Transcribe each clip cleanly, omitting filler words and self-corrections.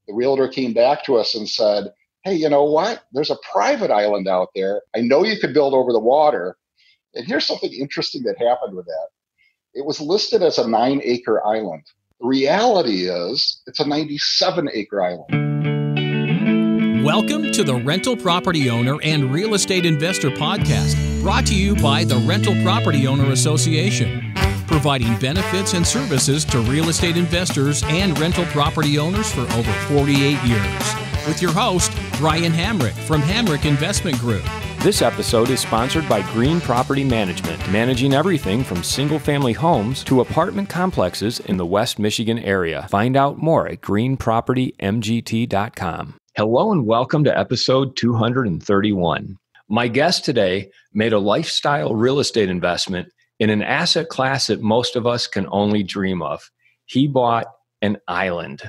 the realtor came back to us and said, hey, you know what? There's a private island out there. I know you could build over the water. And here's something interesting that happened with that. It was listed as a 9-acre island. The reality is it's a 97-acre island. Welcome to the Rental Property Owner and Real Estate Investor Podcast, brought to you by the Rental Property Owner Association, providing benefits and services to real estate investors and rental property owners for over 48 years. With your host, Brian Hamrick from Hamrick Investment Group. This episode is sponsored by Green Property Management, managing everything from single-family homes to apartment complexes in the West Michigan area. Find out more at greenpropertymgt.com. Hello and welcome to episode 231. My guest today made a lifestyle real estate investment in an asset class that most of us can only dream of. He bought an island.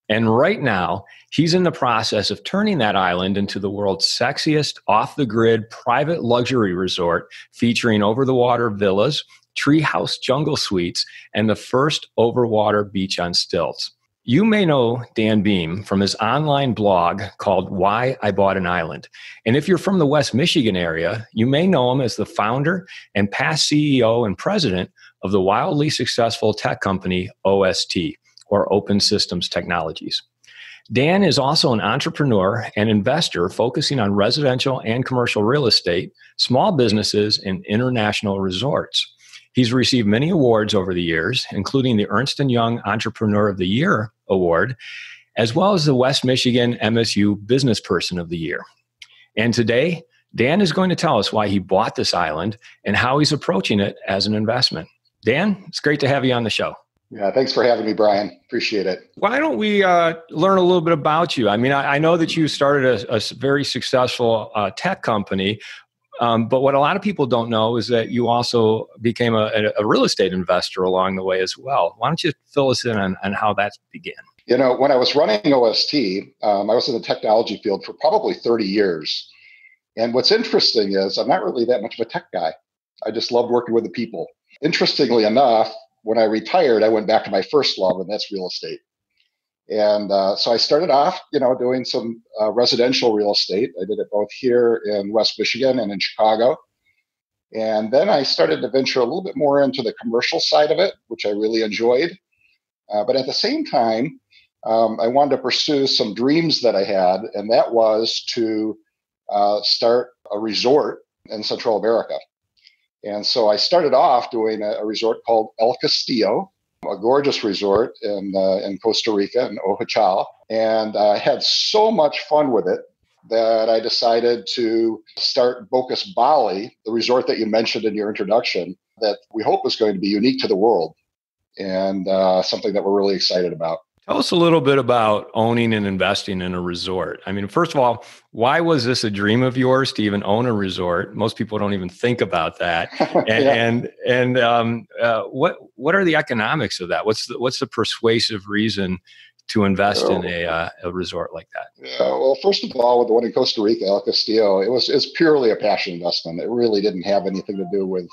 And right now, he's in the process of turning that island into the world's sexiest, off-the-grid, private luxury resort featuring over-the-water villas, Treehouse jungle suites, and the first over-water beach on stilts. You may know Dan Behm from his online blog called Why I Bought an Island. And if you're from the West Michigan area, you may know him as the founder and past CEO and president of the wildly successful tech company OST, or Open Systems Technologies. Dan is also an entrepreneur and investor focusing on residential and commercial real estate, small businesses, and international resorts. He's received many awards over the years, including the Ernst and Young Entrepreneur of the Year award, as well as the West Michigan MSU Business Person of the Year. And today, Dan is going to tell us why he bought this island and how he's approaching it as an investment. Dan, it's great to have you on the show. Yeah, thanks for having me, Brian. Appreciate it. Why don't we learn a little bit about you? I mean, I know that you started a very successful tech company, but what a lot of people don't know is that you also became a real estate investor along the way as well. Why don't you fill us in on how that began? You know, when I was running OST, I was in the technology field for probably 30 years. And what's interesting is I'm not really that much of a tech guy. I just loved working with the people. Interestingly enough, when I retired, I went back to my first love, and that's real estate. And so I started off, doing some residential real estate. I did it both here in West Michigan and in Chicago. And then I started to venture a little bit more into the commercial side of it, which I really enjoyed. But at the same time, I wanted to pursue some dreams that I had, and that was to start a resort in Central America. And so I started off doing a resort called El Castillo, a gorgeous resort in Costa Rica, in Ojachal. And I had so much fun with it that I decided to start Bocas Bali, the resort that you mentioned in your introduction, that we hope is going to be unique to the world and something that we're really excited about. Tell us a little bit about owning and investing in a resort. I mean, first of all, why was this a dream of yours to even own a resort? Most people don't even think about that. And, what are the economics of that? What's the persuasive reason to invest in a resort like that? Well, first of all, with the one in Costa Rica, El Castillo, it's purely a passion investment. It really didn't have anything to do with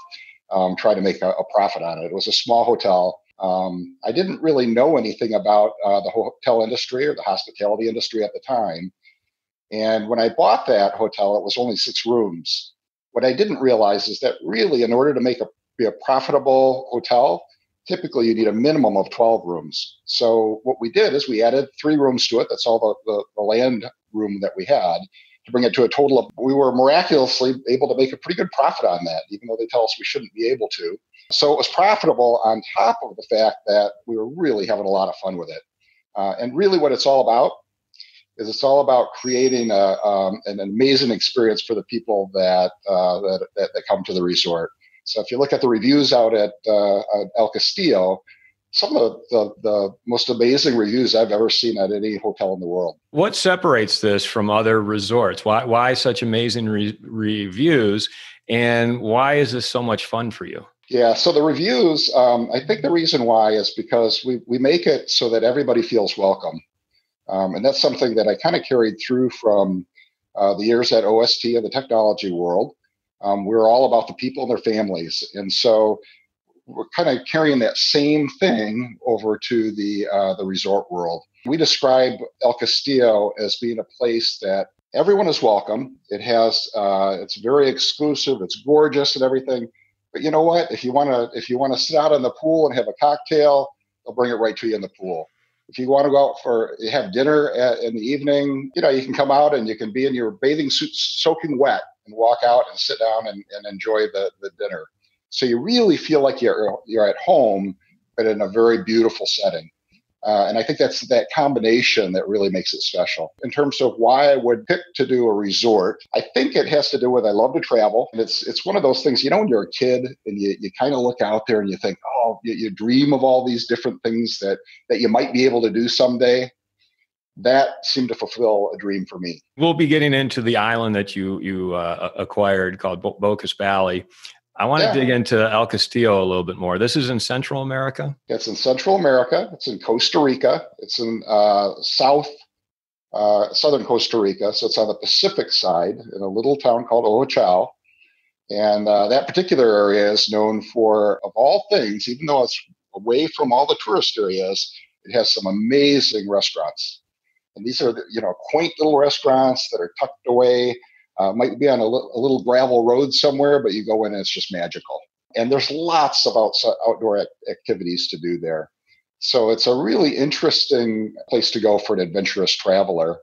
trying to make a profit on it. It was a small hotel. I didn't really know anything about the hotel industry or the hospitality industry at the time. And when I bought that hotel, it was only 6 rooms. What I didn't realize is that really, in order to be a profitable hotel, typically you need a minimum of 12 rooms. So what we did is we added 3 rooms to it. That's all the land room that we had, to bring it to a total of, we were miraculously able to make a pretty good profit on that, even though they tell us we shouldn't be able to. So it was profitable on top of the fact that we were really having a lot of fun with it. And really what it's all about is it's all about creating an amazing experience for the people that come to the resort. So if you look at the reviews out at El Castillo, some of the most amazing reviews I've ever seen at any hotel in the world. What separates this from other resorts? Why such amazing reviews? And why is this so much fun for you? Yeah, so the reviews, I think the reason why is because we make it so that everybody feels welcome. And that's something that I kind of carried through from the years at OST of the technology world. We're all about the people and their families. And so we're kind of carrying that same thing over to the resort world. We describe El Castillo as being a place that everyone is welcome. It has it's very exclusive. It's gorgeous and everything. But you know what? If you want to sit out in the pool and have a cocktail, they'll bring it right to you in the pool. If you want to go out have dinner in the evening, you can come out and you can be in your bathing suit soaking wet and walk out and sit down and enjoy the dinner. So you really feel like you're at home, but in a very beautiful setting. And I think that's that combination that really makes it special. In terms of why I would pick to do a resort, I think it has to do with I love to travel. And it's one of those things, when you're a kid and you kind of look out there and you think, oh, you dream of all these different things that you might be able to do someday. That seemed to fulfill a dream for me. We'll be getting into the island that you acquired called Bocas Valley. I want to dig into El Castillo a little bit more. This is in Central America? It's in Central America. It's in Costa Rica. It's in southern Costa Rica. So it's on the Pacific side in a little town called Ojochao. And that particular area is known for, of all things, even though it's away from all the tourist areas, it has some amazing restaurants. And these are, quaint little restaurants that are tucked away. Might be on a little gravel road somewhere, but you go in and it's just magical. And there's lots of outdoor activities to do there. So it's a really interesting place to go for an adventurous traveler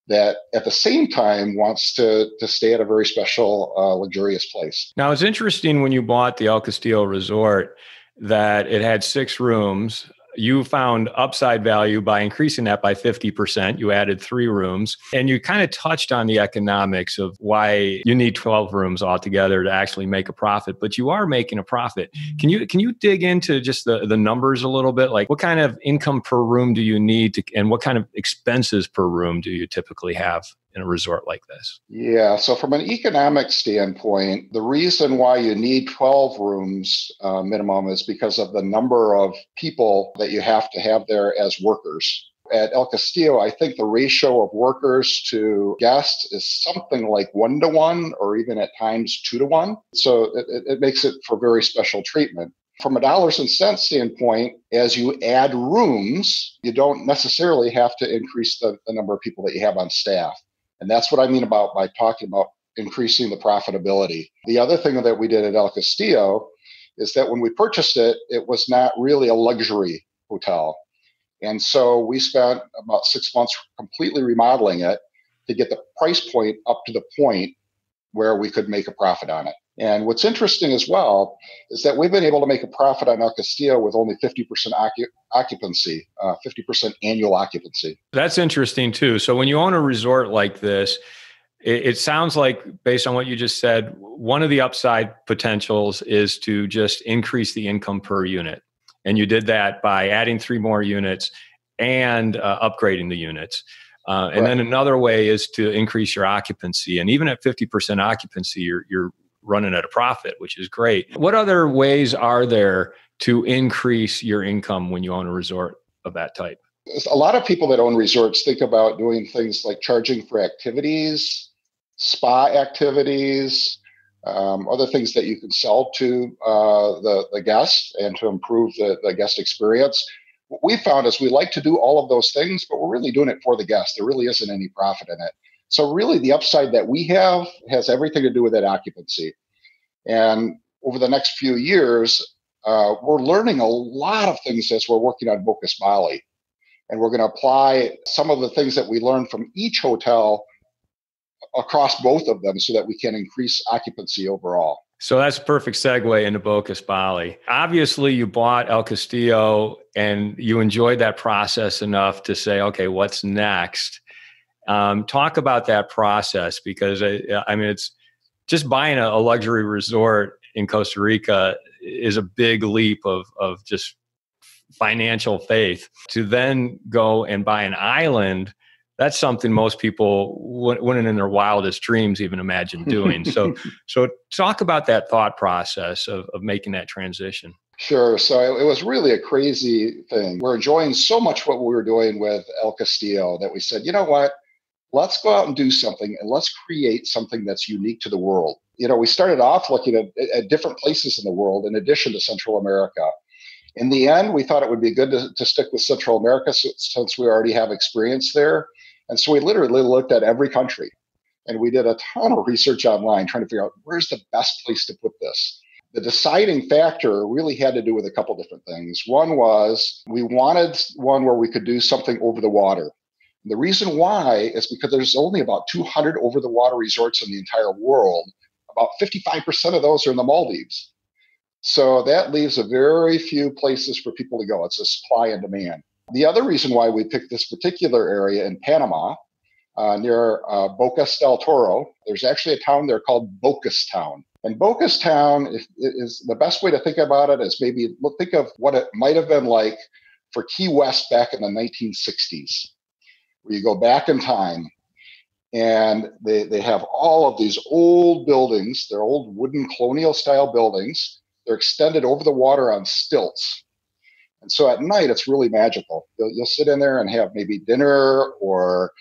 that at the same time wants to stay at a very special, luxurious place. Now, it's interesting when you bought the El Castillo Resort that it had 6 rooms. You found upside value by increasing that by 50%. You added 3 rooms, and you kind of touched on the economics of why you need 12 rooms altogether to actually make a profit, but you are making a profit. Can you dig into just the numbers a little bit? Like what kind of income per room do you need and what kind of expenses per room do you typically have in a resort like this? Yeah. So from an economic standpoint, the reason why you need 12 rooms minimum is because of the number of people that you have to have there as workers. At El Castillo, I think the ratio of workers to guests is something like 1-to-1 or even at times 2-to-1. So it makes it for very special treatment. From a dollars and cents standpoint, as you add rooms, you don't necessarily have to increase the number of people that you have on staff. And that's what I mean by talking about increasing the profitability. The other thing that we did at El Castillo is that when we purchased it, it was not really a luxury hotel. And so we spent about 6 months completely remodeling it to get the price point up to the point where we could make a profit on it. And what's interesting as well is that we've been able to make a profit on El Castillo with only 50% occupancy, 50% annual occupancy. That's interesting too. So when you own a resort like this, it sounds like, based on what you just said, one of the upside potentials is to just increase the income per unit. And you did that by adding 3 more units and upgrading the units. And then another way is to increase your occupancy. And even at 50% occupancy, you're running at a profit, which is great. What other ways are there to increase your income when you own a resort of that type? A lot of people that own resorts think about doing things like charging for activities, spa activities, other things that you can sell to the guests and to improve the guest experience. What we found is we like to do all of those things, but we're really doing it for the guest. There really isn't any profit in it. So really the upside that we have has everything to do with that occupancy. And over the next few years, we're learning a lot of things as we're working on Bocas Valley. And we're going to apply some of the things that we learned from each hotel across both of them so that we can increase occupancy overall. So that's a perfect segue into Bocas Valley. Obviously, you bought El Castillo and you enjoyed that process enough to say, okay, what's next? Talk about that process, because it's just buying a luxury resort in Costa Rica is a big leap of just financial faith. To then go and buy an island, that's something most people wouldn't in their wildest dreams even imagine doing. So talk about that thought process of making that transition. Sure. So it was really a crazy thing. We're enjoying so much what we were doing with El Castillo that we said, you know what? let's go out and do something, and let's create something that's unique to the world. We started off looking at different places in the world in addition to Central America. In the end, we thought it would be good to stick with Central America since we already have experience there. And so we literally looked at every country, and we did a ton of research online trying to figure out where's the best place to put this. The deciding factor really had to do with a couple different things. One was we wanted one where we could do something over the water. And the reason why is because there's only about 200 over the water resorts in the entire world. About 55% of those are in the Maldives. So that leaves a very few places for people to go. It's a supply and demand. The other reason why we picked this particular area in Panama, near Bocas del Toro, there's actually a town there called Bocas Town. And Bocas Town is the best way to think about it is maybe think of what it might have been like for Key West back in the 1960s, where you go back in time. And they have all of these old buildings. They're old wooden colonial style buildings. They're extended over the water on stilts. And so at night, it's really magical. You'll sit in there and have maybe dinner or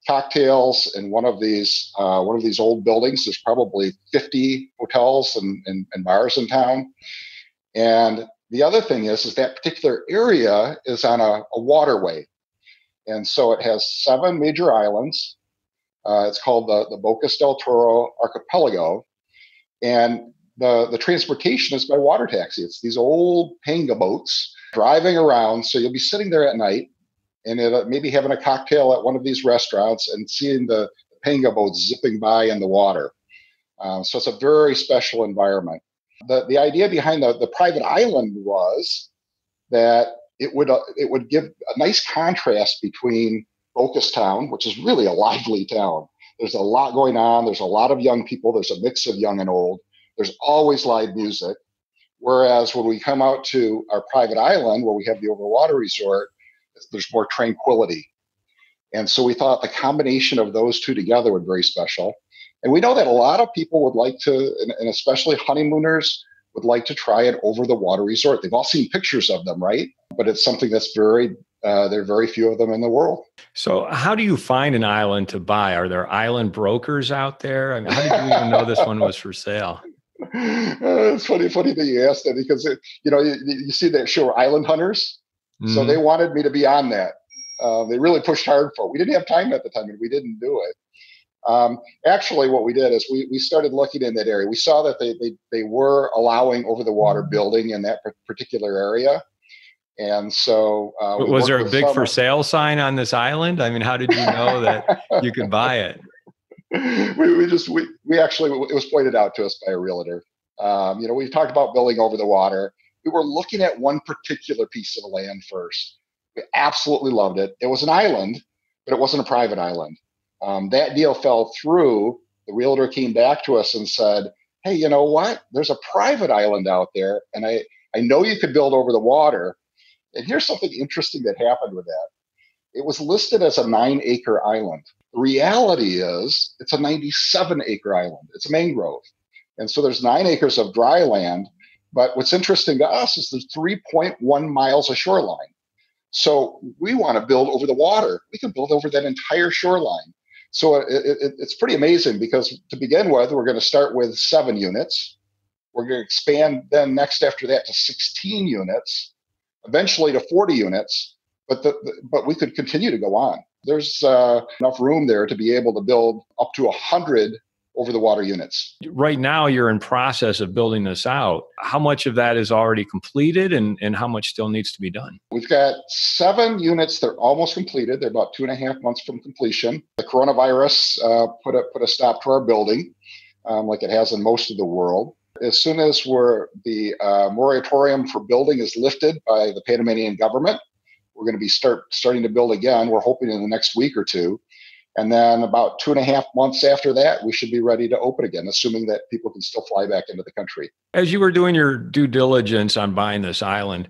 cocktails in one of these old buildings. There's probably 50 hotels and bars in town. And the other thing is that particular area is on a waterway. And so it has 7 major islands. It's called the Bocas del Toro Archipelago. And the transportation is by water taxi. It's these old panga boats driving around. So you'll be sitting there at night and maybe having a cocktail at one of these restaurants and seeing the panga boats zipping by in the water. So it's a very special environment. The idea behind the private island was that it would give a nice contrast between Bocas Town, which is really a lively town. There's a lot going on. There's a lot of young people. There's a mix of young and old. There's always live music. Whereas when we come out to our private island, where we have the overwater resort, there's more tranquility. And so we thought the combination of those two together would be very special. And we know that a lot of people would like to, and especially honeymooners, would like to try an over-the-water resort. They've all seen pictures of them, right? But it's something that's there are very few of them in the world. So how do you find an island to buy? Are there island brokers out there? I mean, how did you even know this one was for sale? It's funny that you asked that because, you see that show Island Hunters. Mm-hmm. So they wanted me to be on that. They really pushed hard for it. We didn't have time at the time and we didn't do it. Actually, what we did is we started looking in that area. We saw that they were allowing over the water building in that particular area. And so was there a big for sale sign on this island? I mean, how did you know that you could buy it? We actually, it was pointed out to us by a realtor. We've talked about building over the water. We were looking at one particular piece of land first. We absolutely loved it. It was an island, but it wasn't a private island. That deal fell through. The realtor came back to us and said, hey, you know what? There's a private island out there, and I know you could build over the water. And here's something interesting that happened with that. It was listed as a 9-acre island. The reality is it's a 97-acre island. It's a mangrove. And so there's 9 acres of dry land. But what's interesting to us is there's 3.1 miles of shoreline. So we want to build over the water. We can build over that entire shoreline. So it's pretty amazing because to begin with, we're going to start with 7 units. We're going to expand then next after that to 16 units, eventually to 40 units. But we could continue to go on. There's enough room there to be able to build up to 100 over the water units. Right now, you're in process of building this out. How much of that is already completed and how much still needs to be done? We've got 7 units that are almost completed. They're about 2.5 months from completion. The coronavirus put a stop to our building, like it has in most of the world. As soon as the moratorium for building is lifted by the Panamanian government, we're going to be starting to build again. We're hoping in the next week or two. And then about 2.5 months after that, we should be ready to open again, assuming that people can still fly back into the country. As you were doing your due diligence on buying this island,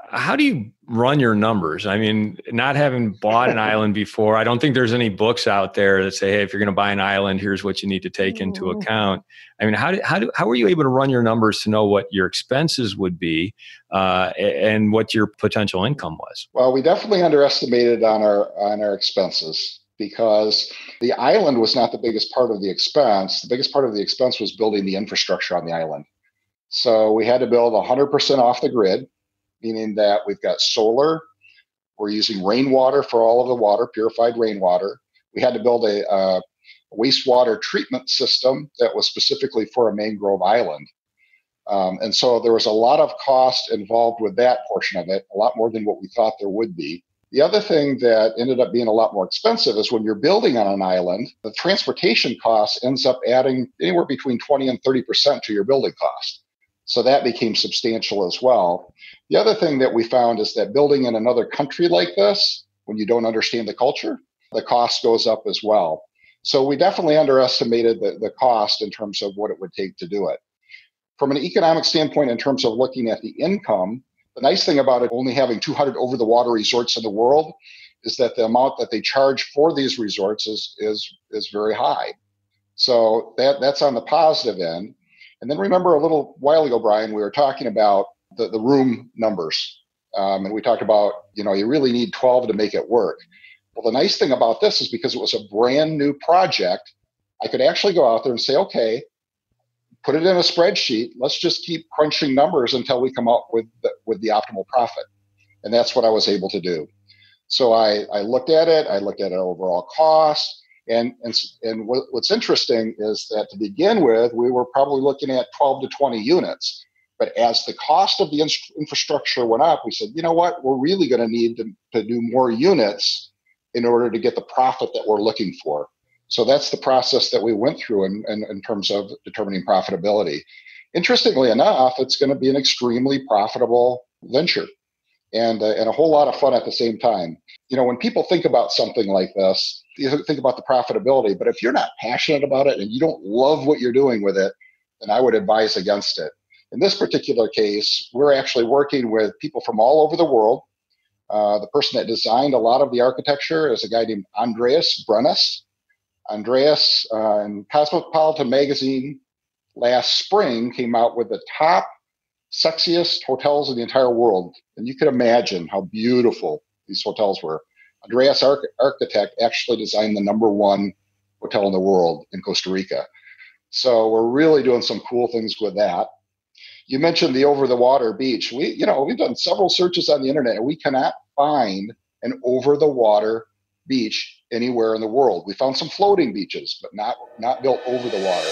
how do you run your numbers? I mean, not having bought an island before, I don't think there's any books out there that say, hey, if you're going to buy an island, here's what you need to take into account. I mean, how were you able to run your numbers to know what your expenses would be and what your potential income was? Well, we definitely underestimated on our expenses because the island was not the biggest part of the expense. The biggest part of the expense was building the infrastructure on the island. So we had to build 100% off the grid, meaning that we've got solar. We're using rainwater for all of the water, purified rainwater. We had to build a wastewater treatment system that was specifically for a mangrove island. And so there was a lot of cost involved with that portion of it, a lot more than what we thought there would be. The other thing that ended up being a lot more expensive is when you're building on an island, the transportation cost ends up adding anywhere between 20 and 30% to your building cost. So that became substantial as well. The other thing that we found is that building in another country like this, when you don't understand the culture, the cost goes up as well. So we definitely underestimated the cost in terms of what it would take to do it. From an economic standpoint, in terms of looking at the income, the nice thing about it only having 200 over-the-water resorts in the world is that the amount that they charge for these resorts is very high. So that's on the positive end. And then remember a little while ago, Brian, we were talking about the room numbers. And we talked about, you really need 12 to make it work. Well, the nice thing about this is because it was a brand new project, I could actually go out there and say, okay, put it in a spreadsheet. Let's just keep crunching numbers until we come up with the optimal profit. And that's what I was able to do. So I looked at it. I looked at an overall cost. And what's interesting is that to begin with, we were probably looking at 12 to 20 units. But as the cost of the infrastructure went up, we said, you know what, we're really going to need to do more units in order to get the profit that we're looking for. So that's the process that we went through in terms of determining profitability. Interestingly enough, it's going to be an extremely profitable venture and a whole lot of fun at the same time. When people think about something like this, you think about the profitability, but if you're not passionate about it and you don't love what you're doing with it, then I would advise against it. In this particular case, we're actually working with people from all over the world. The person that designed a lot of the architecture is a guy named Andreas Brunnes. Andreas in Cosmopolitan magazine last spring came out with the top sexiest hotels in the entire world. And you can imagine how beautiful these hotels were. Andreas, architect, actually designed the #1 hotel in the world in Costa Rica. So we're really doing some cool things with that. You mentioned the over-the-water beach. We've done several searches on the internet, and we cannot find an over-the-water beach anywhere in the world. We found some floating beaches, but not built over the water.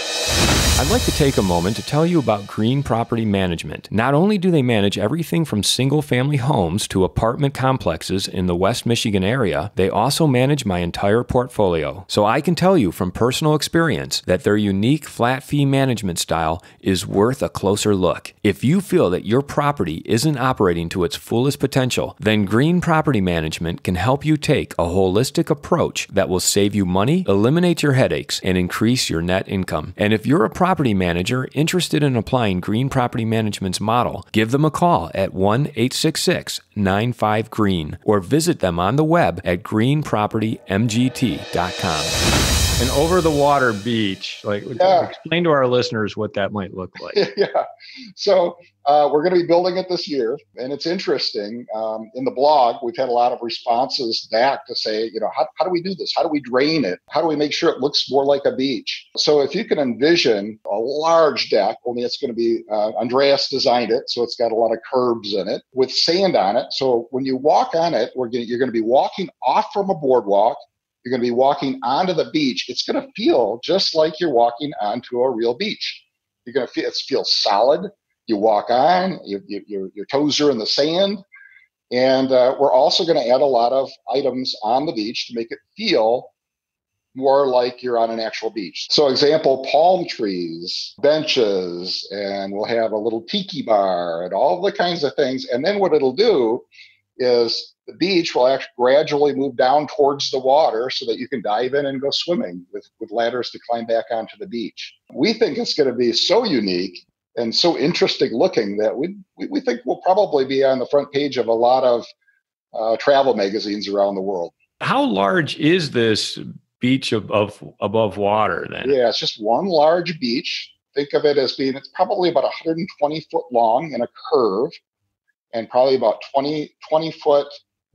I'd like to take a moment to tell you about Green Property Management. Not only do they manage everything from single-family homes to apartment complexes in the West Michigan area, they also manage my entire portfolio. So I can tell you from personal experience that their unique flat fee management style is worth a closer look. If you feel that your property isn't operating to its fullest potential, then Green Property Management can help you take a holistic approach that will save you money, eliminate your headaches, and increase your net income. And if you're a property manager interested in applying Green Property Management's model, give them a call at 1-866-95-GREEN or visit them on the web at greenpropertymgt.com. An over-the-water beach, explain to our listeners what that might look like. Yeah. So we're going to be building it this year. And it's interesting. In the blog, we've had a lot of responses back to say, how do we do this? How do we drain it? How do we make sure it looks more like a beach? So if you can envision a large deck, only it's going to be, Andreas designed it, so it's got a lot of curbs in it with sand on it. So when you walk on it, you're going to be walking off from a boardwalk. You're going to be walking onto the beach. It's going to feel just like you're walking onto a real beach. You're going to feel solid. You walk on, your toes are in the sand. And we're also going to add a lot of items on the beach to make it feel more like you're on an actual beach. So example, palm trees, benches, and we'll have a little tiki bar and all the kinds of things. And then what it'll do is the beach will actually gradually move down towards the water so that you can dive in and go swimming with ladders to climb back onto the beach. We think it's going to be so unique and so interesting looking that we think we'll probably be on the front page of a lot of travel magazines around the world. How large is this beach above water then? Yeah, it's just one large beach. Think of it as being, it's probably about 120 foot long in a curve and probably about 20 foot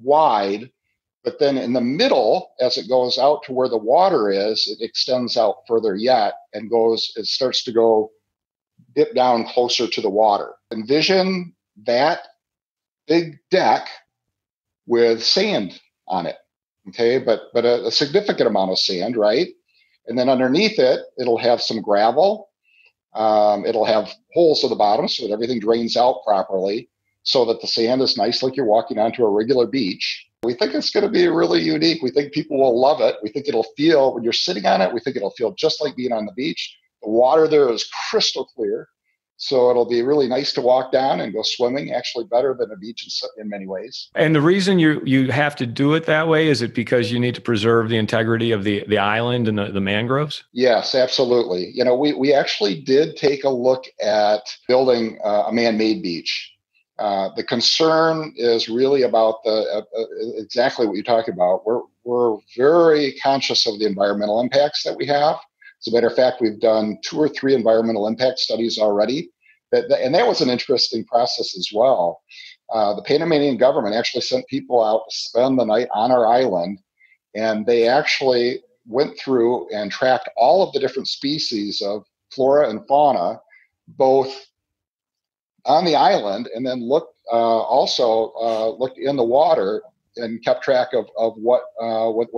wide But then in the middle, as it goes out to where the water is, it extends out further yet and it starts to go dip down closer to the water. Envision that big deck with sand on it. Okay, but a significant amount of sand, right? And then underneath it, it'll have some gravel. It'll have holes at the bottom so that everything drains out properly, so that the sand is nice like you're walking onto a regular beach. We think it's going to be really unique. We think people will love it. We think it'll feel, when you're sitting on it, we think it'll feel just like being on the beach. The water there is crystal clear. So it'll be really nice to walk down and go swimming, actually better than a beach in many ways. And the reason you have to do it that way, is it because you need to preserve the integrity of the island and the mangroves? Yes, absolutely. You know, we actually did take a look at building a man-made beach. The concern is really about exactly what you're talking about. We're very conscious of the environmental impacts that we have. As a matter of fact, we've done 2 or 3 environmental impact studies already. And that was an interesting process as well. The Panamanian government actually sent people out to spend the night on our island, and they actually went through and tracked all of the different species of flora and fauna, both on the island, and then looked in the water and kept track of what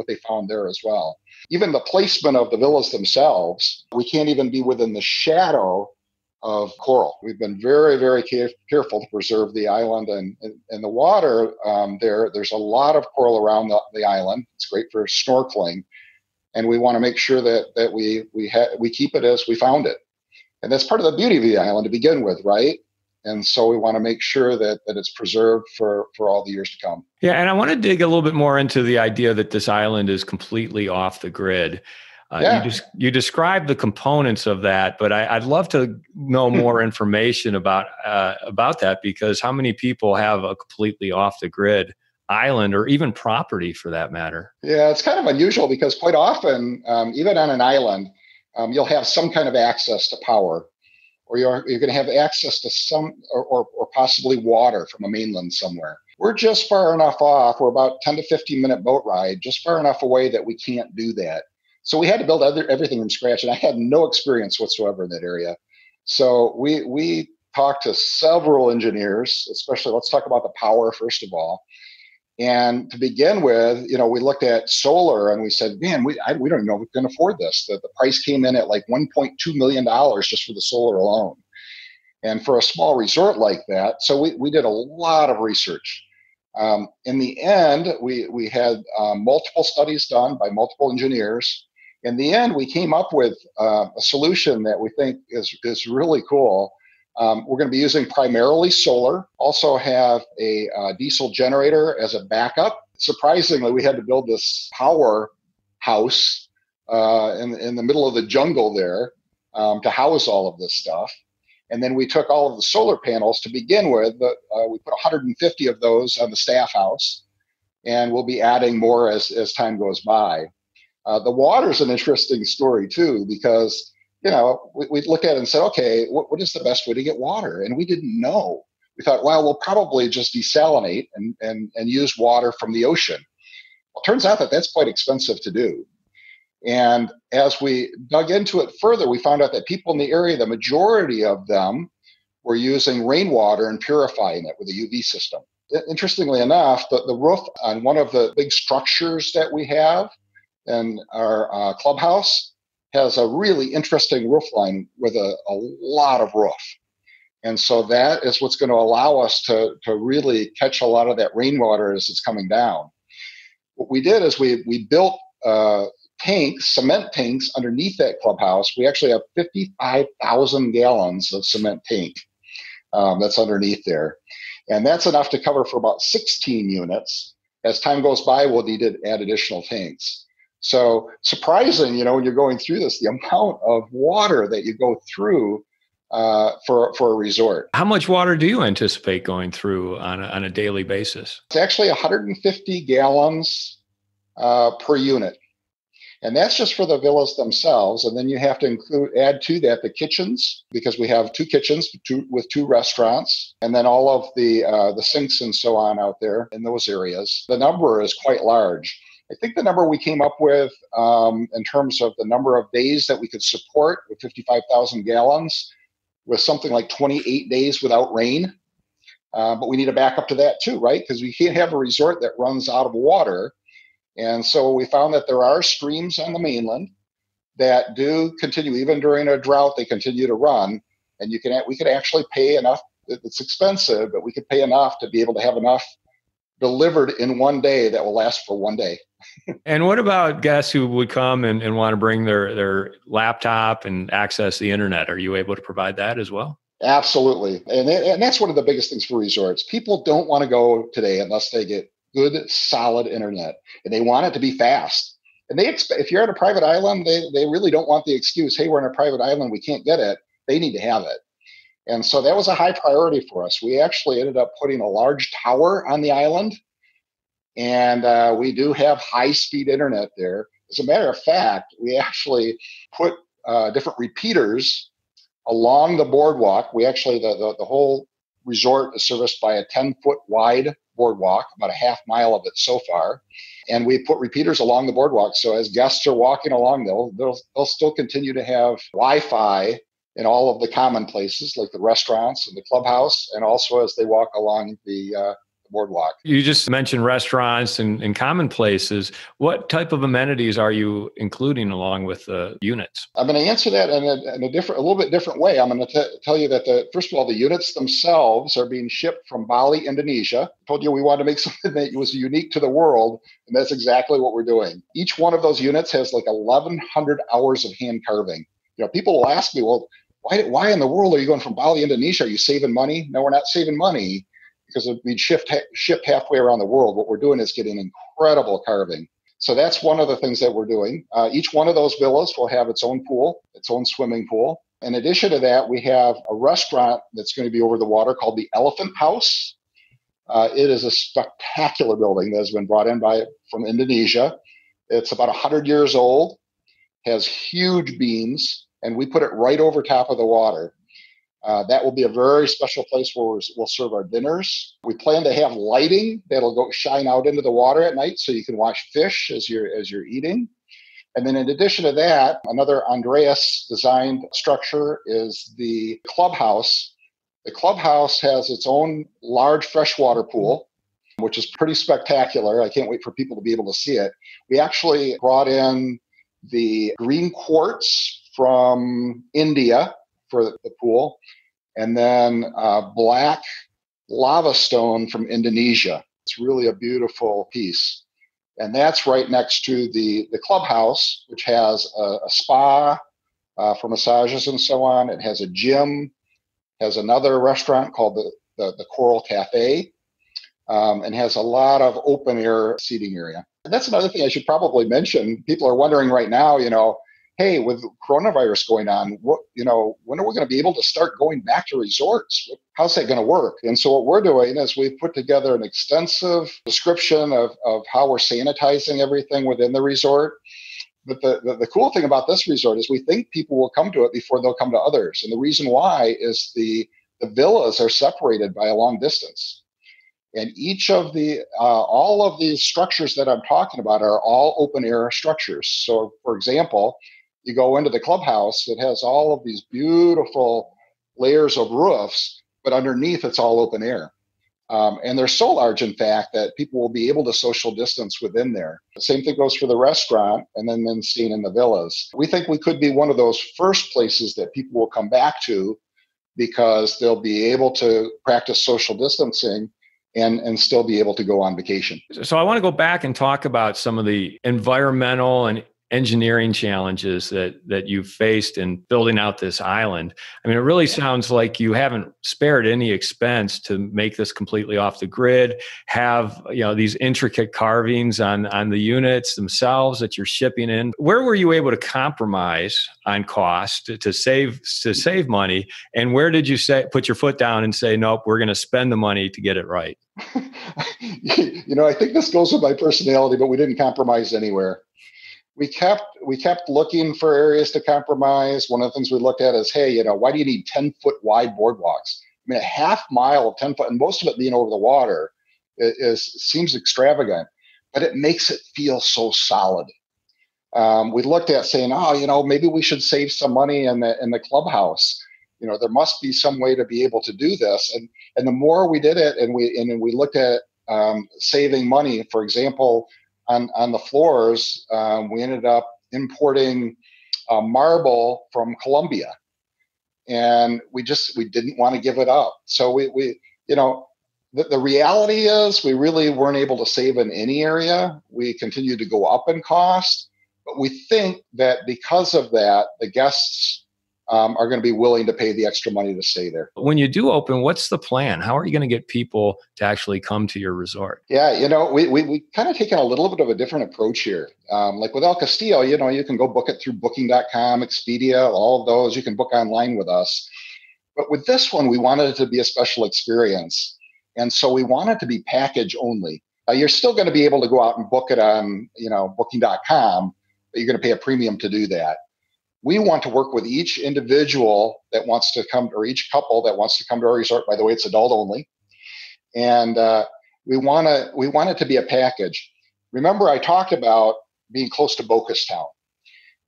they found there as well. Even the placement of the villas themselves, we can't even be within the shadow of coral. We've been very, very careful to preserve the island and the water. There's a lot of coral around the island. It's great for snorkeling, and we want to make sure that we keep it as we found it. And that's part of the beauty of the island to begin with, right? And so we want to make sure that it's preserved for all the years to come. Yeah, and I want to dig a little bit more into the idea that this island is completely off the grid. You described the components of that, but I'd love to know more information about that, because how many people have a completely off the grid island, or even property for that matter? Yeah, it's kind of unusual because quite often, even on an island, you'll have some kind of access to power, or you're going to have access to some or possibly water from a mainland somewhere. We're just far enough off. We're about 10 to 15 minute boat ride, just far enough away that we can't do that. So we had to build everything from scratch, and I had no experience whatsoever in that area. So we talked to several engineers, especially, let's talk about the power first of all. And to begin with, we looked at solar and we said, man, we don't even know if we can afford this. The price came in at like $1.2 million just for the solar alone. And for a small resort like that, so we did a lot of research. In the end, we had multiple studies done by multiple engineers. In the end, we came up with a solution that we think is really cool. We're going to be using primarily solar, also have a diesel generator as a backup. Surprisingly, we had to build this power house in the middle of the jungle there to house all of this stuff. And then we took all of the solar panels to begin with. We put 150 of those on the staff house, and we'll be adding more as time goes by. The water is an interesting story too, because we looked at it and said, okay, what is the best way to get water? And we didn't know. We thought, well, we'll probably just desalinate and use water from the ocean. Well, it turns out that that's quite expensive to do. And as we dug into it further, we found out that people in the area, the majority of them were using rainwater and purifying it with a UV system. Interestingly enough, the roof on one of the big structures that we have in our clubhouse has a really interesting roof line with a lot of roof. And so that is what's going to allow us to really catch a lot of that rainwater as it's coming down. What we did is we built tanks, cement tanks underneath that clubhouse. We actually have 55,000 gallons of cement tank that's underneath there. And that's enough to cover for about 16 units. As time goes by, we'll need to add additional tanks. So surprising, when you're going through this, the amount of water that you go through for a resort. How much water do you anticipate going through on a daily basis? It's actually 150 gallons per unit. And that's just for the villas themselves. And then you have to add to that the kitchens, because we have 2 kitchens with 2 restaurants, and then all of the sinks and so on out there in those areas. The number is quite large. I think the number we came up with in terms of the number of days that we could support with 55,000 gallons was something like 28 days without rain. But we need a backup to that too, right? Because we can't have a resort that runs out of water. And so we found that there are streams on the mainland that do continue, even during a drought, they continue to run. And we could actually pay enough. It's expensive, but we could pay enough to be able to have enough delivered in one day that will last for one day. And what about guests who would come and want to bring their laptop and access the internet? Are you able to provide that as well? Absolutely. And that's one of the biggest things for resorts. People don't want to go today unless they get good, solid internet, and they want it to be fast. And if you're on a private island, they really don't want the excuse, hey, we're on a private island, we can't get it. They need to have it. And so that was a high priority for us. We actually ended up putting a large tower on the island, and we do have high-speed internet there. As a matter of fact, we actually put different repeaters along the boardwalk. We actually, the whole resort is serviced by a 10-foot wide boardwalk, about a half mile of it so far. And we put repeaters along the boardwalk. So as guests are walking along, they'll still continue to have Wi-Fi in all of the common places, like the restaurants and the clubhouse, and also as they walk along the boardwalk. You just mentioned restaurants and common places. What type of amenities are you including along with the units? I'm going to answer that in a little bit different way. I'm going to tell you that first of all, the units themselves are being shipped from Bali, Indonesia. I told you we wanted to make something that was unique to the world, and that's exactly what we're doing. Each one of those units has like 1,100 hours of hand carving. People will ask me, well, why in the world are you going from Bali, Indonesia? Are you saving money? No, we're not saving money, because we shipped halfway around the world. What we're doing is getting incredible carving. So that's one of the things that we're doing. Each one of those villas will have its own pool, its own swimming pool. In addition to that, we have a restaurant that's going to be over the water called the Elephant House. It is a spectacular building that has been brought in from Indonesia. It's about 100 years old, has huge beams, and we put it right over top of the water. That will be a very special place where we'll serve our dinners. We plan to have lighting that'll go shine out into the water at night, so you can watch fish as you're eating. And then in addition to that, another Andreas designed structure is the clubhouse. The clubhouse has its own large freshwater pool, which is pretty spectacular. I can't wait for people to be able to see it. We actually brought in the green quartz from India for the pool, and then black lava stone from Indonesia. It's really a beautiful piece. And that's right next to the clubhouse, which has a spa for massages and so on. It has a gym, has another restaurant called the Coral Cafe, and has a lot of open air seating area. And that's another thing I should probably mention. People are wondering right now, hey, with coronavirus going on, when are we going to be able to start going back to resorts? How's that going to work? And so what we're doing is we've put together an extensive description of how we're sanitizing everything within the resort. But the cool thing about this resort is we think people will come to it before they'll come to others. And the reason why is the villas are separated by a long distance. And each of all of these structures that I'm talking about are all open air structures. So for example, you go into the clubhouse, it has all of these beautiful layers of roofs, but underneath it's all open air. And they're so large, in fact, that people will be able to social distance within there. The same thing goes for the restaurant and then seen in the villas. We think we could be one of those first places that people will come back to, because they'll be able to practice social distancing and still be able to go on vacation. So I want to go back and talk about some of the environmental and engineering challenges that you've faced in building out this island. I mean, it really sounds like you haven't spared any expense to make this completely off the grid, have these intricate carvings on the units themselves that you're shipping in. Where were you able to compromise on cost to save money? And where did you put your foot down and say, nope, we're going to spend the money to get it right? I think this goes with my personality, but we didn't compromise anywhere. we kept looking for areas to compromise. One of the things we looked at is, hey, why do you need 10-foot wide boardwalks? I mean, a half mile of 10 foot, and most of it being over the water, seems extravagant, but it makes it feel so solid. We looked at saying, maybe we should save some money in the clubhouse. There must be some way to be able to do this. And the more we did it, and we looked at saving money, for example, on the floors, we ended up importing marble from Colombia, and we didn't want to give it up. So the reality is we really weren't able to save in any area. We continued to go up in cost, but we think that because of that, the guests are going to be willing to pay the extra money to stay there. When you do open, what's the plan? How are you going to get people to actually come to your resort? Yeah, we kind of taken a little bit of a different approach here. Like with El Castillo, you can go book it through booking.com, Expedia, all of those. You can book online with us. But with this one, we wanted it to be a special experience. And so we want it to be package only. You're still going to be able to go out and book it on, booking.com, but you're going to pay a premium to do that. We want to work with each individual that wants to come, or each couple that wants to come to our resort. By the way, it's adult only. And we want it to be a package. Remember, I talked about being close to Bocas Town.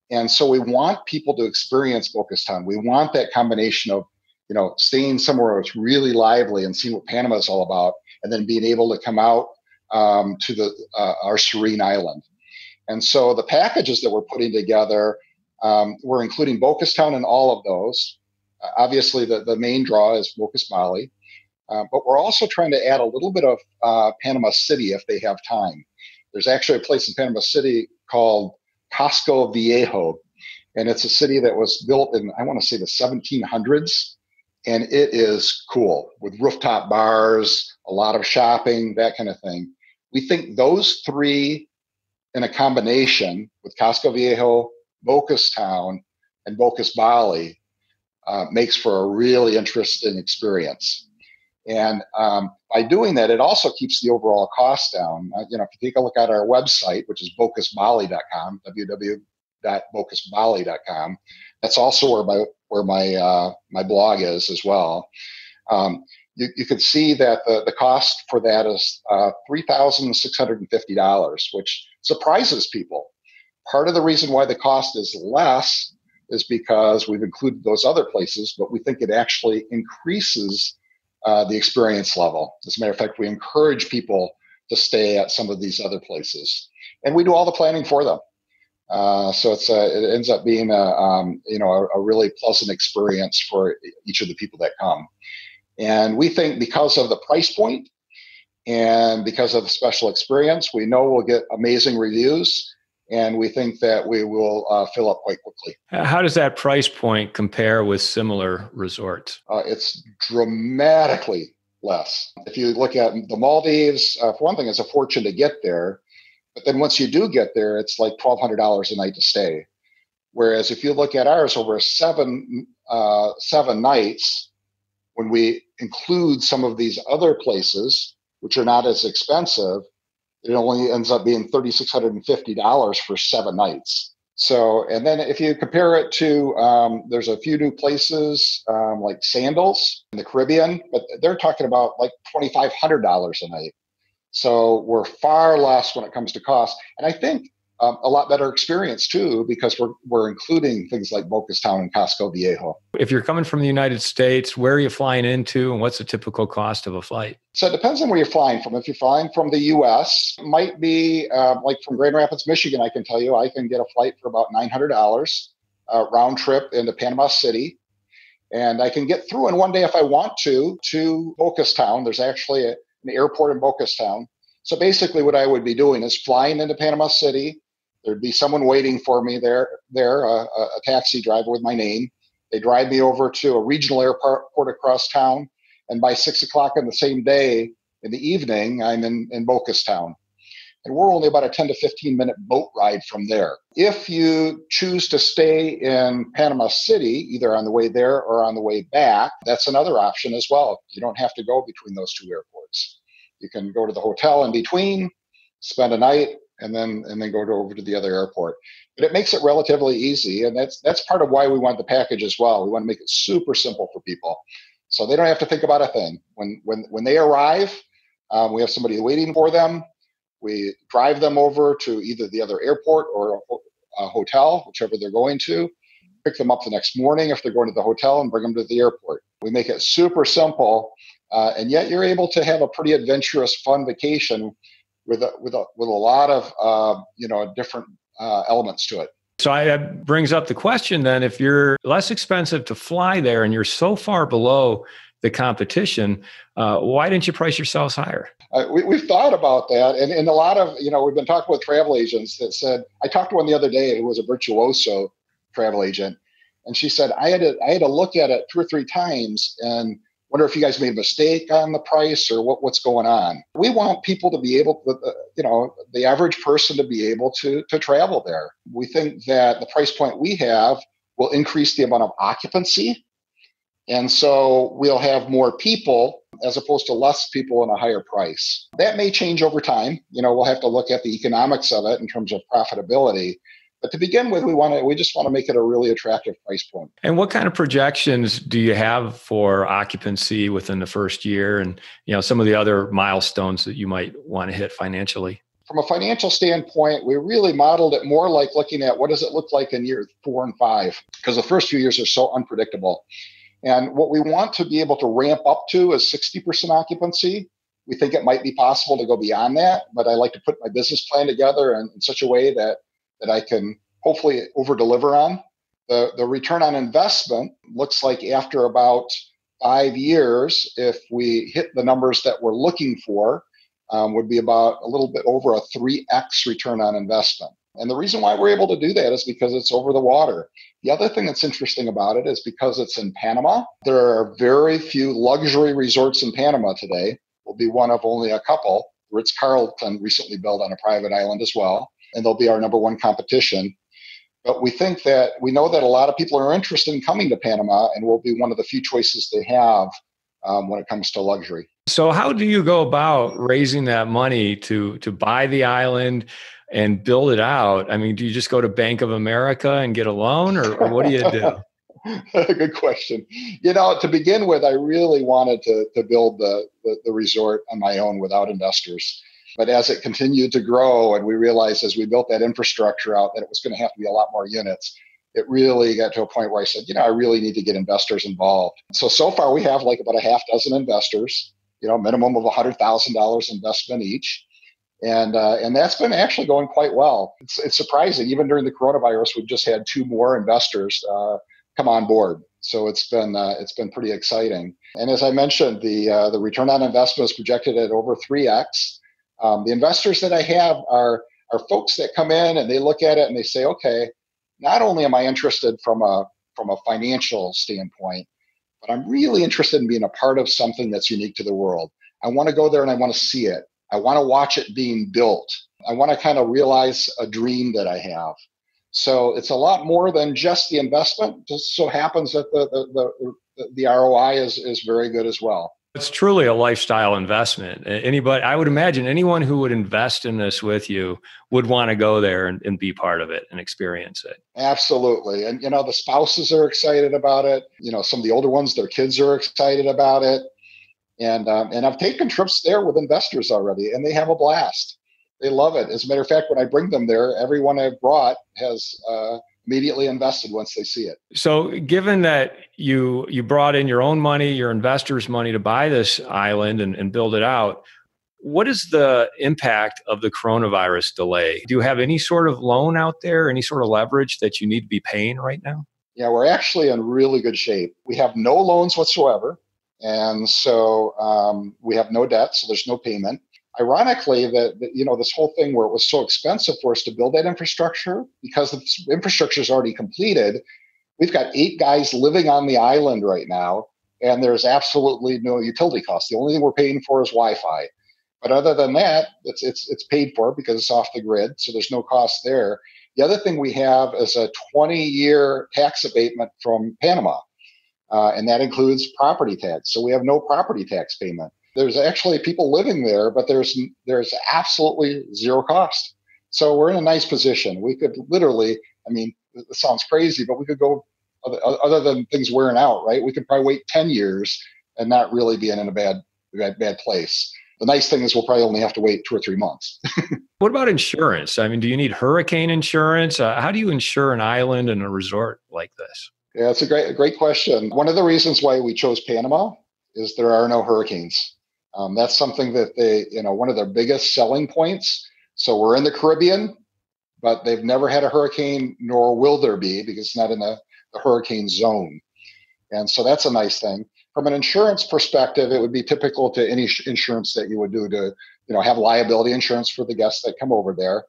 And so we want people to experience Bocas Town. We want that combination of, staying somewhere where it's really lively and seeing what Panama is all about, and then being able to come out to our serene island. And so the packages that we're putting together, we're including Bocas Town in all of those. Obviously, the main draw is Bocas Bali, but we're also trying to add a little bit of Panama City if they have time. There's actually a place in Panama City called Castillo Viejo, and it's a city that was built in, I want to say, the 1700s, and it is cool with rooftop bars, a lot of shopping, that kind of thing. We think those three in a combination with Castillo Viejo, Bocas Town, and Bocas Bali makes for a really interesting experience. And by doing that, it also keeps the overall cost down. If you take a look at our website, which is bocasbali.com, www.bocasbali.com, that's also where my blog is as well. You could see that the cost for that is $3,650, which surprises people. Part of the reason why the cost is less is because we've included those other places, but we think it actually increases the experience level. As a matter of fact, we encourage people to stay at some of these other places, and we do all the planning for them. So it ends up being a really pleasant experience for each of the people that come. And we think because of the price point and because of the special experience, we know we'll get amazing reviews. And we think that we will fill up quite quickly. How does that price point compare with similar resorts? It's dramatically less. If you look at the Maldives, for one thing, it's a fortune to get there. But then once you do get there, it's like $1,200 a night to stay. Whereas if you look at ours over 7 nights, when we include some of these other places, which are not as expensive, it only ends up being $3,650 for 7 nights. So, and then if you compare it to, there's a few new places like Sandals in the Caribbean, but they're talking about like $2,500 a night. So we're far less when it comes to cost. And I think a lot better experience too, because we're including things like Bocas Town and Castillo Viejo. If you're coming from the United States, where are you flying into, and what's the typical cost of a flight? So it depends on where you're flying from. If you're flying from the U.S., it might be like from Grand Rapids, Michigan. I can tell you, I can get a flight for about $900 round trip into Panama City, and I can get through in one day if I want to Bocas Town. There's actually an airport in Bocas Town. So basically, what I would be doing is flying into Panama City. There'd be someone waiting for me there, a taxi driver with my name. They drive me over to a regional airport across town. And by 6 o'clock on the same day in the evening, I'm in Bocas Town. And we're only about a 10 to 15 minute boat ride from there. If you choose to stay in Panama City, either on the way there or on the way back, that's another option as well. You don't have to go between those two airports. You can go to the hotel in between, spend a night, and then go over to the other airport. But it makes it relatively easy, and that's part of why we want the package as well. We want to make it super simple for people, so they don't have to think about a thing. When they arrive, we have somebody waiting for them. We drive them over to either the other airport or a hotel, whichever they're going to. Pick them up the next morning if they're going to the hotel, and bring them to the airport. We make it super simple, and yet you're able to have a pretty adventurous, fun vacation with a lot of different elements to it. So that brings up the question then, if you're less expensive to fly there and you're so far below the competition, why didn't you price yourselves higher? We've thought about that. And a lot of, we've been talking with travel agents that said, I talked to one the other day who was a virtuoso travel agent. And she said, I had to look at it 2 or 3 times and wonder if you guys made a mistake on the price or what's going on. We want people to be able to, the average person to be able to travel there. We think that the price point we have will increase the amount of occupancy. And so we'll have more people as opposed to less people and a higher price. That may change over time. We'll have to look at the economics of it in terms of profitability. But to begin with, we just want to make it a really attractive price point. And what kind of projections do you have for occupancy within the first year, and some of the other milestones that you might want to hit financially? From a financial standpoint, we really modeled it more like looking at what does it look like in year 4 and 5, because the first few years are so unpredictable. And what we want to be able to ramp up to is 60% occupancy. We think it might be possible to go beyond that, but I like to put my business plan together in such a way that I can hopefully over-deliver on. The return on investment looks like after about 5 years, if we hit the numbers that we're looking for, would be about a little bit over a 3x return on investment. And the reason why we're able to do that is because it's over the water. The other thing that's interesting about it is because it's in Panama. There are very few luxury resorts in Panama today. We'll be one of only a couple. Ritz-Carlton recently built on a private island as well, and they'll be our number one competition. But we know that a lot of people are interested in coming to Panama, and we'll be one of the few choices they have when it comes to luxury. So how do you go about raising that money to buy the island and build it out? I mean, do you just go to Bank of America and get a loan, or what do you do? Good question. To begin with, I really wanted to build the resort on my own without investors. But as it continued to grow, and we realized as we built that infrastructure out that it was going to have to be a lot more units, it really got to a point where I said, I really need to get investors involved. So far we have like about a half dozen investors, minimum of $100,000 investment each. And that's been actually going quite well. It's surprising. Even during the coronavirus, we've just had 2 more investors come on board. So it's been pretty exciting. And as I mentioned, the return on investment is projected at over 3x. The investors that I have are folks that come in and they look at it and they say, okay, not only am I interested from a financial standpoint, but I'm really interested in being a part of something that's unique to the world. I want to go there and I want to see it. I want to watch it being built. I want to kind of realize a dream that I have. So it's a lot more than just the investment. It just so happens that the ROI is very good as well. It's truly a lifestyle investment. I would imagine anyone who would invest in this with you would want to go there and be part of it and experience it. Absolutely. And, the spouses are excited about it. Some of the older ones, their kids are excited about it. And I've taken trips there with investors already, and they have a blast. They love it. As a matter of fact, when I bring them there, everyone I've brought has immediately invested once they see it. So given that you brought in your own money, your investors' money to buy this island and build it out, what is the impact of the coronavirus delay? Do you have any sort of loan out there, any sort of leverage that you need to be paying right now? Yeah, we're actually in really good shape. We have no loans whatsoever. And so we have no debt, so there's no payment. Ironically, this whole thing where it was so expensive for us to build that infrastructure, because the infrastructure is already completed, we've got 8 guys living on the island right now, and there's absolutely no utility costs. The only thing we're paying for is Wi-Fi. But other than that, it's paid for because it's off the grid, so there's no cost there. The other thing we have is a 20-year tax abatement from Panama, and that includes property tax. So we have no property tax payment. There's actually people living there, but there's absolutely zero cost. So we're in a nice position. We could literally, I mean, it sounds crazy, but we could go, other than things wearing out, right? We could probably wait 10 years and not really be in a bad place. The nice thing is we'll probably only have to wait 2 or 3 months. What about insurance? I mean, do you need hurricane insurance? How do you insure an island and a resort like this? Yeah, it's a great question. One of the reasons why we chose Panama is there are no hurricanes. That's something that one of their biggest selling points. So we're in the Caribbean, but they've never had a hurricane, nor will there be, because it's not in the hurricane zone. And so that's a nice thing. From an insurance perspective, it would be typical to any insurance that you would do to, have liability insurance for the guests that come over there,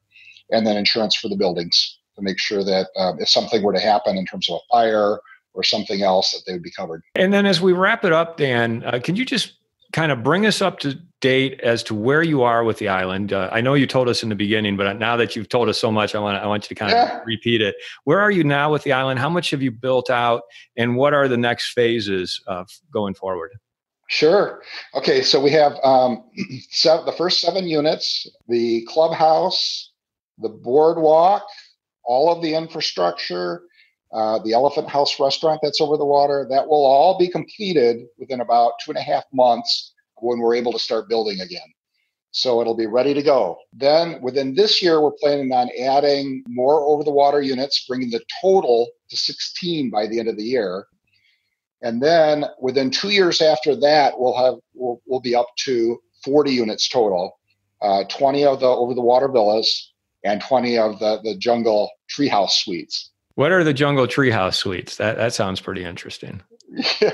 and then insurance for the buildings to make sure that if something were to happen in terms of a fire or something else, that they would be covered. And then as we wrap it up, Dan, can you just kind of bring us up to date as to where you are with the island? I know you told us in the beginning, but now that you've told us so much, I want you to kind of repeat it. Where are you now with the island? How much have you built out? And what are the next phases going forward? Sure. Okay, so we have the first 7 units, the clubhouse, the boardwalk, all of the infrastructure, the Elephant House restaurant that's over the water. That will all be completed within about 2.5 months when we're able to start building again. So it'll be ready to go. Then within this year, we're planning on adding more over the water units, bringing the total to 16 by the end of the year. And then within 2 years after that, we'll be up to 40 units total, 20 of the over the water villas and 20 of the jungle treehouse suites. What are the jungle treehouse suites? That sounds pretty interesting. Yeah,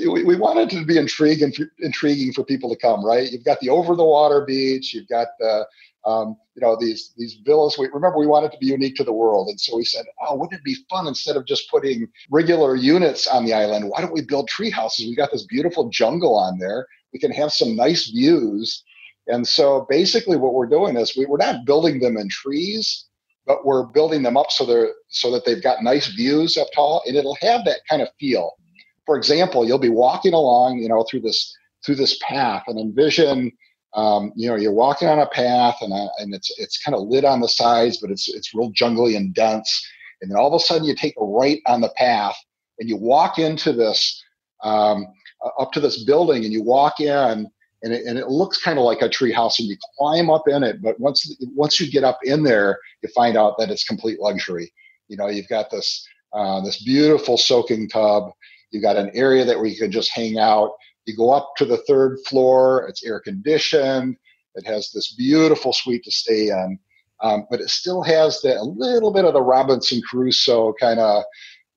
we wanted it to be intriguing for people to come, right? You've got the over the water beach, you've got the these villas. We wanted to be unique to the world, and so we said, oh, wouldn't it be fun instead of just putting regular units on the island? Why don't we build tree houses? We got this beautiful jungle on there. We can have some nice views. And so basically, what we're doing is we're not building them in trees, but we're building them up so that they've got nice views up tall, and it'll have that kind of feel. For example, you'll be walking along, through this path, and envision, you're walking on a path, and it's kind of lit on the sides, but it's real jungly and dense. And then all of a sudden, you take a right on the path, and you walk into this up to this building, and you walk in. And it looks kind of like a tree house, and you climb up in it. But once you get up in there, you find out that it's complete luxury. You've got this beautiful soaking tub. You've got an area where you can just hang out. You go up to the 3rd floor. It's air conditioned. It has this beautiful suite to stay in, but it still has a little bit of the Robinson Crusoe kind of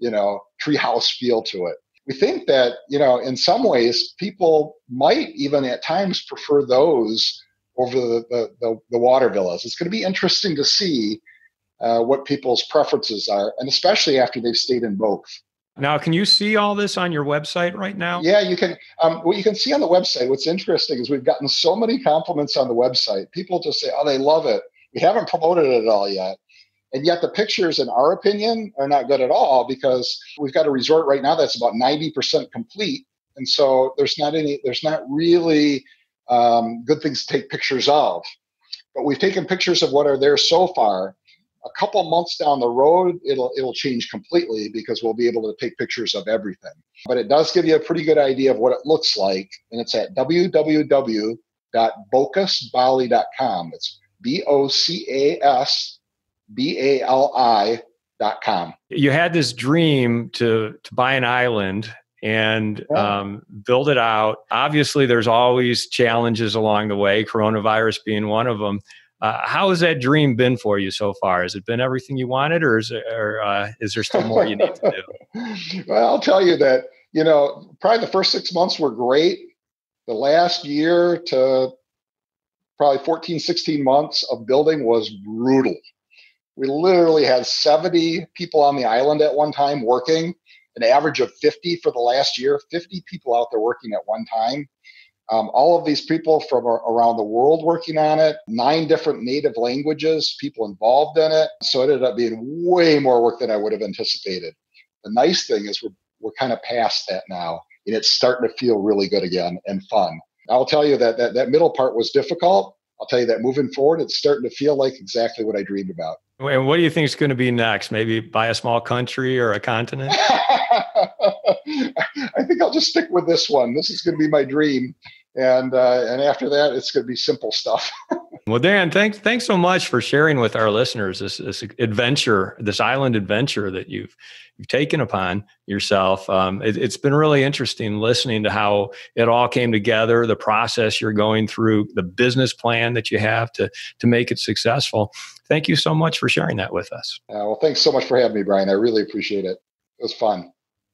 treehouse feel to it. We think that, in some ways, people might even at times prefer those over the water villas. It's going to be interesting to see what people's preferences are, and especially after they've stayed in both. Now, can you see all this on your website right now? Yeah, you can. What you can see on the website, what's interesting is we've gotten so many compliments on the website. People just say, oh, they love it. We haven't promoted it at all yet. And yet the pictures, in our opinion, are not good at all, because we've got a resort right now that's about 90% complete. And so there's not really good things to take pictures of. But we've taken pictures of what are there so far. A couple months down the road, it'll change completely, because we'll be able to take pictures of everything. But it does give you a pretty good idea of what it looks like. And it's at www.bocasbali.com. It's BOCASBALI.com. You had this dream to buy an island and build it out. Obviously, there's always challenges along the way, coronavirus being one of them. How has that dream been for you so far? Has it been everything you wanted, or is there still more you need to do? Well, I'll tell you that, probably the first 6 months were great. The last year to probably 14, 16 months of building was brutal. We literally had 70 people on the island at one time working, an average of 50 for the last year, 50 people out there working at one time. All of these people from around the world working on it, 9 different native languages, people involved in it. So it ended up being way more work than I would have anticipated. The nice thing is we're kind of past that now, and it's starting to feel really good again and fun. I'll tell you that middle part was difficult. I'll tell you that moving forward, it's starting to feel like exactly what I dreamed about. And what do you think is going to be next? Maybe buy a small country or a continent? I think I'll just stick with this one. This is going to be my dream. And after that, it's going to be simple stuff. Well, Dan, thanks so much for sharing with our listeners this adventure, this island adventure that you've taken upon yourself. It's been really interesting listening to how it all came together, the process you're going through, the business plan that you have to make it successful. Thank you so much for sharing that with us. Well, thanks so much for having me, Brian. I really appreciate it. It was fun.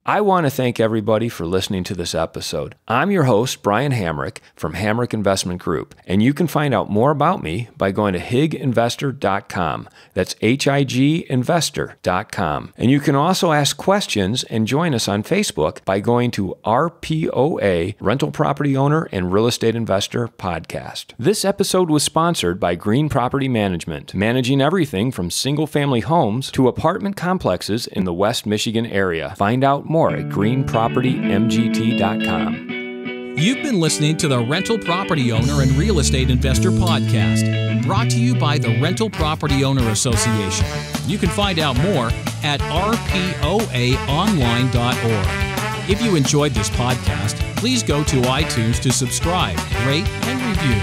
I want to thank everybody for listening to this episode. I'm your host, Brian Hamrick from Hamrick Investment Group, and you can find out more about me by going to higinvestor.com. That's higinvestor.com. And you can also ask questions and join us on Facebook by going to RPOA, Rental Property Owner and Real Estate Investor Podcast. This episode was sponsored by Green Property Management, managing everything from single-family homes to apartment complexes in the West Michigan area. Find out more at greenpropertymgt.com. You've been listening to the Rental Property Owner and Real Estate Investor Podcast, brought to you by the Rental Property Owner Association. You can find out more at rpoaonline.org. If you enjoyed this podcast, please go to iTunes to subscribe, rate, and review.